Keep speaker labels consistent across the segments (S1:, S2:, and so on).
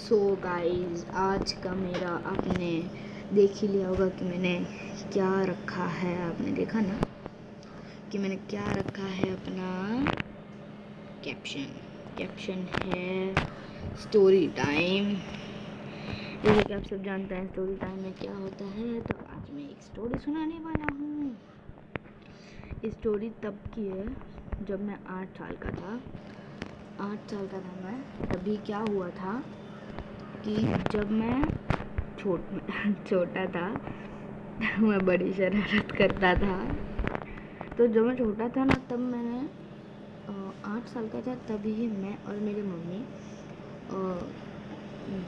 S1: So guys, आज का मेरा आपने देख ही लिया होगा कि मैंने क्या रखा है। आपने देखा ना कि मैंने क्या रखा है। अपना कैप्शन है स्टोरी टाइम। जैसे कि आप सब जानते हैं स्टोरी टाइम में क्या होता है, तो आज मैं एक स्टोरी सुनाने वाला हूँ। स्टोरी तब की है जब मैं 8 साल का था। 8 साल का था मैं। तभी क्या हुआ था कि जब मैं छोटा था मैं बड़ी शरारत करता था। तो जब मैं छोटा था ना, तब मैंने 8 साल का था, तभी मैं और मेरी मम्मी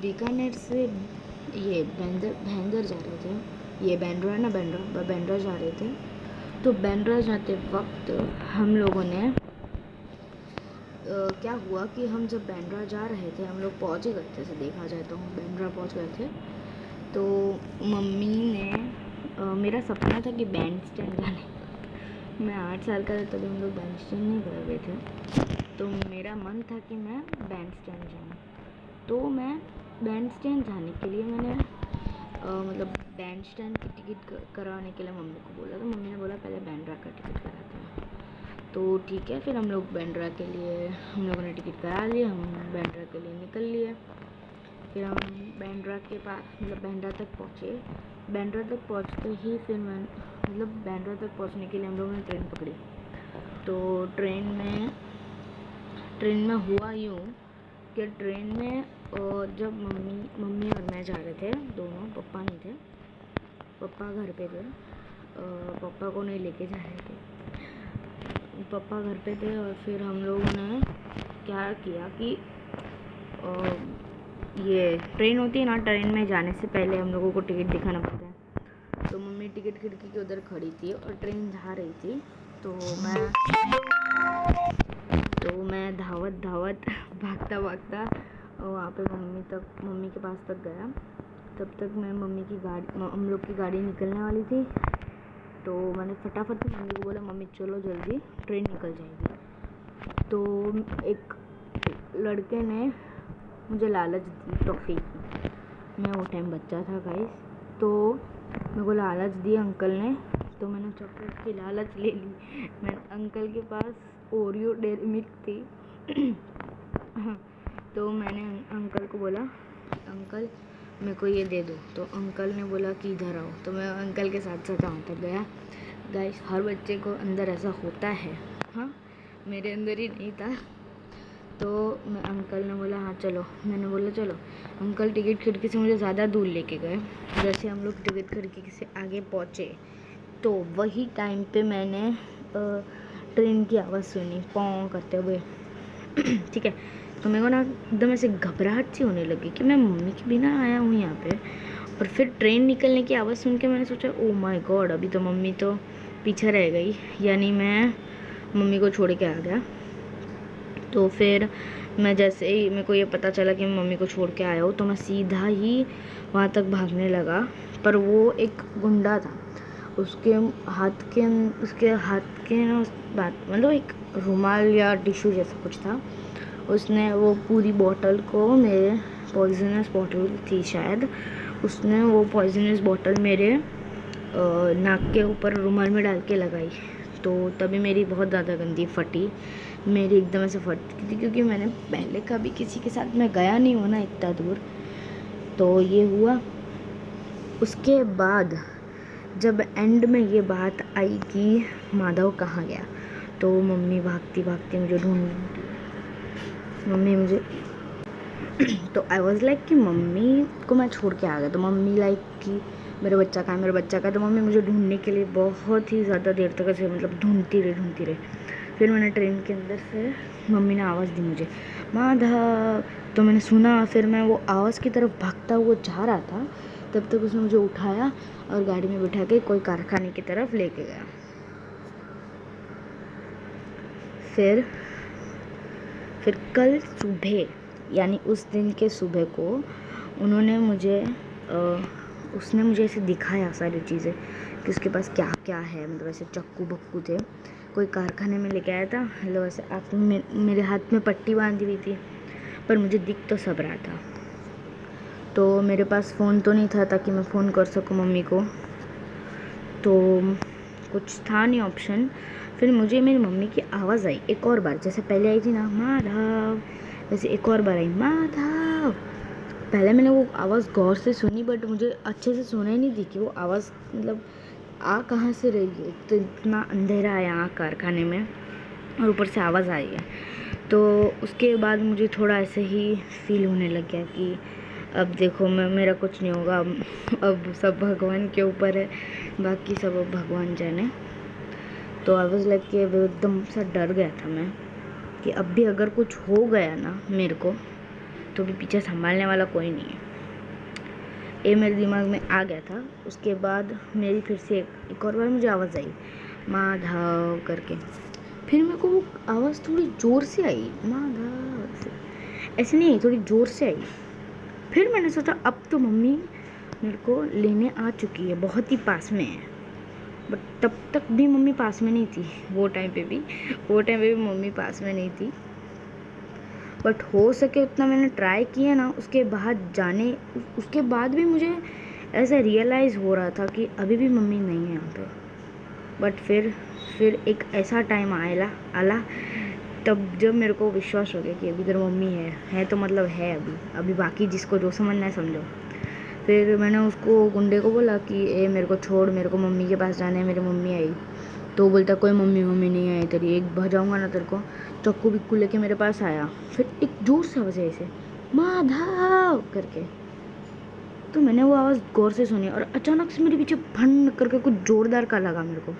S1: बीकानेर से ये बैंगर जा रहे थे। ये बैंड्रा है ना, बैंड्रा जा रहे थे। तो बैंड्रा जाते वक्त हम लोगों ने क्या हुआ कि हम जब बैंड्रा जा रहे थे, हम लोग पहुँच गए थे। से देखा जाए तो हम बैंड्रा पहुँच गए थे। तो मम्मी ने मेरा सपना था कि बैंड स्टैंड जाने। मैं 8 साल का था, तभी हम लोग बैंड स्टैंड नहीं गए हुए थे। तो मेरा मन था कि मैं बैंड स्टैंड जाऊँ। तो मैं बैंड स्टैंड जाने के लिए मैंने मतलब बैंड स्टैंड की टिकट कराने के लिए मम्मी को बोला। तो मम्मी ने बोला पहले बैंड्रा का टिकट कराते हैं। तो ठीक है, फिर हम लोग बैंड्रा के लिए हम लोगों ने टिकट करा लिया। हम बैंड्रा के लिए निकल लिए। फिर हम बैंड्रा के पास मतलब बैंड्रा तक पहुँचे। बैंड्रा तक पहुँचते ही फिर मैं मतलब बैंड्रा तक पहुँचने के लिए हम लोगों ने ट्रेन पकड़ी। तो ट्रेन में हुआ यूँ कि ट्रेन में जब मम्मी और मैं जा रहे थे दोनों, पप्पा नहीं थे, पप्पा घर पे थे। पप्पा को नहीं लेके जा रहे थे, पप्पा घर पे थे। और फिर हम लोगों ने क्या किया कि ये ट्रेन होती है ना, ट्रेन में जाने से पहले हम लोगों को टिकट दिखाना पड़ता है। तो मम्मी टिकट खिड़की के उधर खड़ी थी और ट्रेन जा रही थी। तो मैं धावत भागता वहाँ पे मम्मी के पास तक गया। तब तक मैं हम लोग की गाड़ी निकलने वाली थी। तो मैंने फटाफट मम्मी को बोला, मम्मी चलो जल्दी, ट्रेन निकल जाएगी। तो एक लड़के ने मुझे लालच दी टॉफ़ी की। मैं वो टाइम बच्चा था गाइस। तो मेरे को लालच दी अंकल ने। तो मैंने चॉकलेट की लालच ले ली। मैं अंकल के पास ओरियो डेयरी मिल्क थी। तो मैंने अंकल को बोला, अंकल मेरे को ये दे दो। तो अंकल ने बोला कि इधर आओ। तो मैं अंकल के साथ साथ वहाँ तक गया। गाइस, हर बच्चे को अंदर ऐसा होता है। हाँ, मेरे अंदर ही नहीं था। तो मैं अंकल ने बोला हाँ चलो। मैंने बोला चलो। अंकल टिकट खिड़की से मुझे ज़्यादा दूर लेके गए। जैसे हम लोग टिकट खिड़की से आगे पहुँचे, तो वही टाइम पे मैंने ट्रेन की आवाज़ सुनी पौं करते हुए। ठीक है, तो मेरे को ना एकदम ऐसे घबराहट सी होने लगी कि मैं मम्मी के बिना आया हूँ यहाँ पे। और फिर ट्रेन निकलने की आवाज़ सुन के मैंने सोचा ओ माय गॉड, अभी तो मम्मी तो पीछे रह गई, यानी मैं मम्मी को छोड़ के आ गया। तो फिर मैं जैसे ही मेरे को ये पता चला कि मैं मम्मी को छोड़ के आया हूँ, तो मैं सीधा ही वहाँ तक भागने लगा। पर वो एक गुंडा था। उसके हाथ के ना मतलब एक रुमाल या टिश्यू जैसा कुछ था। उसने वो पूरी बॉटल को मेरे, पॉइजनस बॉटल थी शायद, उसने वो पॉइजनस बॉटल मेरे नाक के ऊपर रुमाल में डाल के लगाई। तो तभी मेरी बहुत ज़्यादा गंदी फटी। मेरी एकदम ऐसे फटती थी, क्योंकि मैंने पहले कभी किसी के साथ मैं गया नहीं हूँ ना इतना दूर। तो ये हुआ। उसके बाद जब एंड में ये बात आई कि माधव कहाँ गया, तो मम्मी भागती भागती मुझे ढूंढती, मम्मी मुझे तो आई वॉज लाइक कि मम्मी को मैं छोड़ के आ गया। तो मम्मी लाइक कि मेरा बच्चा कहाँ है, मेरा बच्चा कहाँ है। तो मम्मी मुझे ढूंढने के लिए बहुत ही ज़्यादा देर तक ऐसे मतलब ढूंढती रही। फिर मैंने ट्रेन के अंदर से मम्मी ने आवाज़ दी मुझे, माधव। तो मैंने सुना। फिर मैं वो आवाज़ की तरफ भागता हुआ जा रहा था। तब तक उसने मुझे उठाया और गाड़ी में बिठा के कोई कारखाने की तरफ लेके गया। फिर कल सुबह, यानी उस दिन के सुबह को उसने मुझे ऐसे दिखाया सारी चीज़ें कि उसके पास क्या क्या है। मतलब ऐसे चक्कू बक्कू थे, कोई कारखाने में लेके आया था। मतलब ऐसे मेरे हाथ में पट्टी बांधी हुई थी, पर मुझे दिख तो सब रहा था। तो मेरे पास फ़ोन तो नहीं था ताकि मैं फ़ोन कर सकूं मम्मी को, तो कुछ था नहीं ऑप्शन। फिर मुझे मेरी मम्मी की आवाज़ आई एक और बार, जैसे पहले आई थी ना माधव, वैसे एक और बार आई माधव। पहले मैंने वो आवाज़ गौर से सुनी बट मुझे अच्छे से सुनाई नहीं दी कि वो आवाज़ मतलब आ कहाँ से रही है। तो इतना अंधेरा है यहाँ कारखाने में और ऊपर से आवाज़ आई है। तो उसके बाद मुझे थोड़ा ऐसे ही फील होने लग गया कि अब देखो मेरा कुछ नहीं होगा, अब सब भगवान के ऊपर है, बाकी सब अब भगवान जाने। तो आई वाज लाइक कि अब एकदम सा डर गया था मैं कि अब भी अगर कुछ हो गया ना मेरे को तो भी पीछे संभालने वाला कोई नहीं है। ये मेरे दिमाग में आ गया था। उसके बाद मेरी फिर से एक और बार मुझे आवाज़ आई माधव करके। फिर मेरे को वो आवाज़ थोड़ी ज़ोर से आई, माधव ऐसे नहीं, थोड़ी ज़ोर से आई। फिर मैंने सोचा अब तो मम्मी मेरे को लेने आ चुकी है, बहुत ही पास में है। बट तब तक भी मम्मी पास में नहीं थी, वो टाइम पे भी मम्मी पास में नहीं थी। बट हो सके उतना मैंने ट्राई किया ना। उसके बाद भी मुझे ऐसा रियलाइज़ हो रहा था कि अभी भी मम्मी नहीं है यहाँ पे। बट फिर एक ऐसा टाइम आला तब जब मेरे को विश्वास हो गया कि अभी इधर मम्मी है तो मतलब है अभी बाकी जिसको जो समझना है समझो। फिर मैंने उसको गुंडे को बोला कि ए मेरे को छोड़, मेरे को मम्मी के पास जाना है, मेरी मम्मी आई। तो बोलता कोई मम्मी नहीं आई तेरी, एक भजाऊँगा ना तेरे को। चक्कू बिक्कू लेके मेरे पास आया। फिर एक जोर से आवाज़ आई ऐसे माधव करके। तो मैंने वो आवाज़ गौर से सुनी और अचानक से मेरे पीछे भन करके कुछ ज़ोरदार का लगा मेरे को।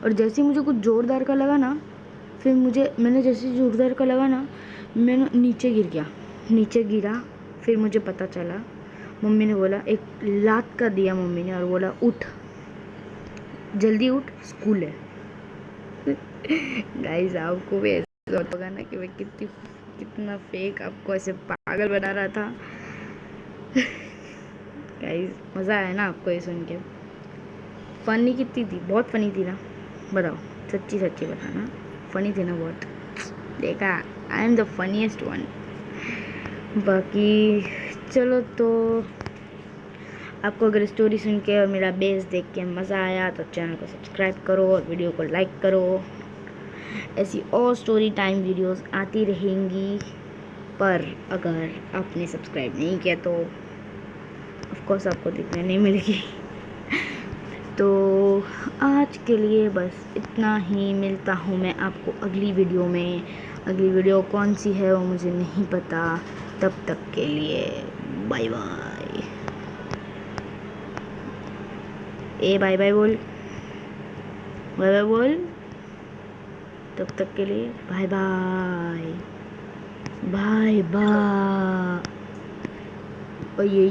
S1: और जैसे ही मुझे कुछ ज़ोरदार का लगा ना, फिर मैंने जैसे ज़ोरदार का लगा ना, मैंने नीचे गिरा। फिर मुझे पता चला, मम्मी ने बोला, एक लात का दिया मम्मी ने और बोला उठ, जल्दी उठ, स्कूल है। गाइस आपको भी ऐसा होगा ना कि मैं कितना फेक आपको ऐसे पागल बना रहा था। गाइस मज़ा आया ना आपको ये सुन के? फ़नी कितनी थी? बहुत फ़नी थी ना? बताओ, सच्ची बताना, फ़नी थी ना बहुत? देखा, I am the funniest one. बाकी चलो, तो आपको अगर स्टोरी सुन के और मेरा बेस देख के मज़ा आया तो चैनल को सब्सक्राइब करो और वीडियो को लाइक करो। ऐसी और स्टोरी टाइम वीडियोस आती रहेंगी, पर अगर आपने सब्सक्राइब नहीं किया तो ऑफ कोर्स आपको दिखने नहीं मिलेगी। तो आज के लिए बस इतना ही। मिलता हूँ मैं आपको अगली वीडियो में। अगली वीडियो कौन सी है वो मुझे नहीं पता। तब तक के लिए बाय बाय। बाय बाय बोल, बाय बाय बोल। तब तक के लिए बाय बाय, बाय बाय। ये